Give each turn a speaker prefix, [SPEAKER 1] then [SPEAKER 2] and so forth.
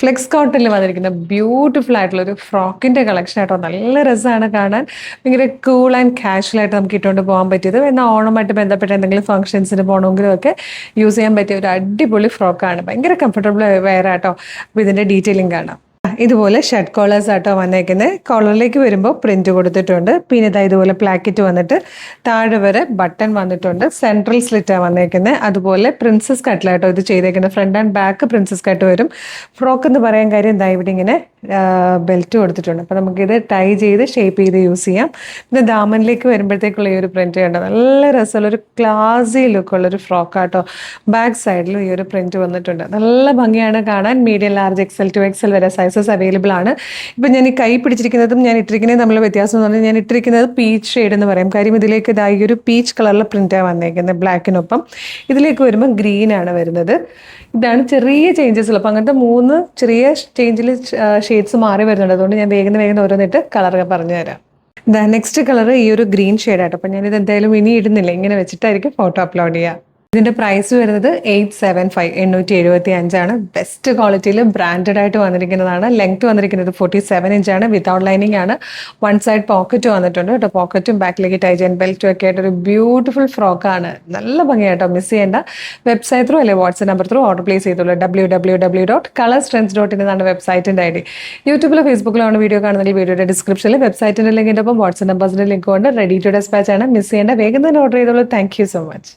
[SPEAKER 1] Flex കോട്ടണിൽ വന്നിരിക്കുന്ന beautiful ആയിട്ടുള്ള ഒരു ഫ്രോക്കിന്റെ കളക്ഷൻ ആയിട്ടോ. നല്ല രസമാണ് കാണാൻ. ഭയങ്കര കൂൾ ആൻഡ് കാഷ്വൽ ആയിട്ട് നമുക്ക് ഇട്ടുകൊണ്ട് പോകാൻ പറ്റിയത്. എന്നാൽ ഓണമായിട്ട് ബന്ധപ്പെട്ട എന്തെങ്കിലും ഫംഗ്ഷൻസിന് പോകണമെങ്കിലും ഒക്കെ യൂസ് ചെയ്യാൻ പറ്റിയ ഒരു അടിപൊളി ഫ്രോക്കാണ്. ഭയങ്കര കംഫർട്ടബിൾ വെയർ ആട്ടോ. അപ്പോൾ ഇതിന്റെ ഡീറ്റെയിലിംഗ് കാണാം. ഇതുപോലെ ഷർട്ട് കോളേഴ്സ് ആട്ടോ വന്നേക്കുന്നത്. കോളറിലേക്ക് വരുമ്പോൾ പ്രിന്റ് കൊടുത്തിട്ടുണ്ട്. പിന്നെ ഇതാ ഇതുപോലെ പ്ലാക്കറ്റ് വന്നിട്ട് താഴെ വരെ ബട്ടൺ വന്നിട്ടുണ്ട്. സെൻട്രൽ സ്ലിറ്റാണ് വന്നേക്കുന്നത്. അതുപോലെ പ്രിൻസസ് കട്ടിലാട്ടോ ഇത് ചെയ്തേക്കുന്നത്. Front and back princess cut വരും. ഫ്രോക്ക് എന്ന് പറയാൻ കാര്യം എന്താ ഇവിടെ ഇങ്ങനെ ബെൽറ്റ് കൊടുത്തിട്ടുണ്ട്. അപ്പോൾ നമുക്കിത് ടൈ ചെയ്ത് ഷേപ്പ് ചെയ്ത് യൂസ് ചെയ്യാം. പിന്നെ ദാമനിലേക്ക് വരുമ്പോഴത്തേക്കുള്ള ഈ ഒരു പ്രിന്റ് കണ്ടോ, നല്ല രസമുള്ള ഒരു ക്ലാസി ലുക്കുള്ളൊരു ഫ്രോക്കാട്ടോ. ബാക്ക് സൈഡിലും ഈ ഒരു പ്രിന്റ് വന്നിട്ടുണ്ട്. നല്ല ഭംഗിയാണ് കാണാൻ. Medium, large, XL to XL വരെ സൈസസ് അവൈലബിൾ ആണ്. ഇപ്പം ഞാൻ ഈ കൈ പിടിച്ചിരിക്കുന്നതും ഞാൻ ഇട്ടിരിക്കുന്നതും തമ്മിലുള്ള വ്യത്യാസം എന്ന് പറഞ്ഞാൽ ഞാൻ ഇട്ടിരിക്കുന്നത് പീച്ച് ഷെയ്ഡ് എന്ന് പറയും. കാര്യം ഇതിലേക്ക് ഇതാ ഈ ഒരു പീച്ച് കളറിലെ പ്രിന്റാണ് വന്നേക്കുന്നത് ബ്ലാക്കിനൊപ്പം. ഇതിലേക്ക് വരുമ്പോൾ ഗ്രീൻ ആണ് വരുന്നത്. ഇതാണ് ചെറിയ ചേഞ്ചസ് ഉള്ളത്. അപ്പം അങ്ങനത്തെ 3 ചെറിയ ചേഞ്ചിൽ ഷെയ്ഡ്സ് മാറി വരുന്നുണ്ട്. അതുകൊണ്ട് ഞാൻ വേഗം ഓരോന്നിട്ട് കളർ പറഞ്ഞു തരാം. നെക്സ്റ്റ് കളർ ഈ ഒരു ഗ്രീൻ ഷെയ്ഡായിട്ട്. അപ്പം ഞാനിത് എന്തായാലും ഇനി ഇടുന്നില്ല, ഇങ്ങനെ വെച്ചിട്ടായിരിക്കും ഫോട്ടോ അപ്ലോഡ് ചെയ്യുക. ഇതിന്റെ പ്രൈസ് വരുന്നത് 875 875 ബെസ്റ്റ് ക്വാളിറ്റിയിൽ ബ്രാൻഡഡ് ആയിട്ട് വന്നിരിക്കുന്നതാണ്. ലെങ്ത് വന്നിരിക്കുന്നത് 47 ഇഞ്ചാണ്. വിതൗട്ട് ലൈനിങ് ആണ്. വൺ സൈഡ് പോക്കറ്റ് വന്നിട്ടുണ്ട് കേട്ടോ. പോക്കറ്റും ബാക്കിലേക്ക് ടൈ ചെയ്യാൻ ബെൽറ്റും ഒക്കെ ആയിട്ട് ഒരു ബ്യൂട്ടിഫുൾ ഫ്രോക്കാണ്. നല്ല ഭംഗിയായിട്ടോ. മിസ് ചെയ്യേണ്ട. വെബ്സൈറ്റ് ത്രൂ അല്ലെങ്കിൽ WhatsApp number through order place ചെയ്തോളൂ. www.colorstrends.in എന്നാണ് വെബ്സൈറ്റിന്റെ ID. യൂട്യൂബിലോ ഫേസ്ബുക്കിലോ ആണ് വീഡിയോ കാണുന്നെങ്കിൽ വീഡിയോയുടെ ഡിസ്ക്രിപ്ഷനിൽ വെബ്സൈറ്റിന്റെ ലിങ്കിന്റെ ഒപ്പം വാട്സ്ആപ്പ് നമ്പേഴ്സിന്റെ ലിങ്ക് കൊണ്ട് റെഡി ടു ഡെസ്പാച്ച് ആണ്. മിസ് ചെയ്യേണ്ട. വേഗം തന്നെ ഓർഡർ ചെയ്തോളൂ. Thank you so much.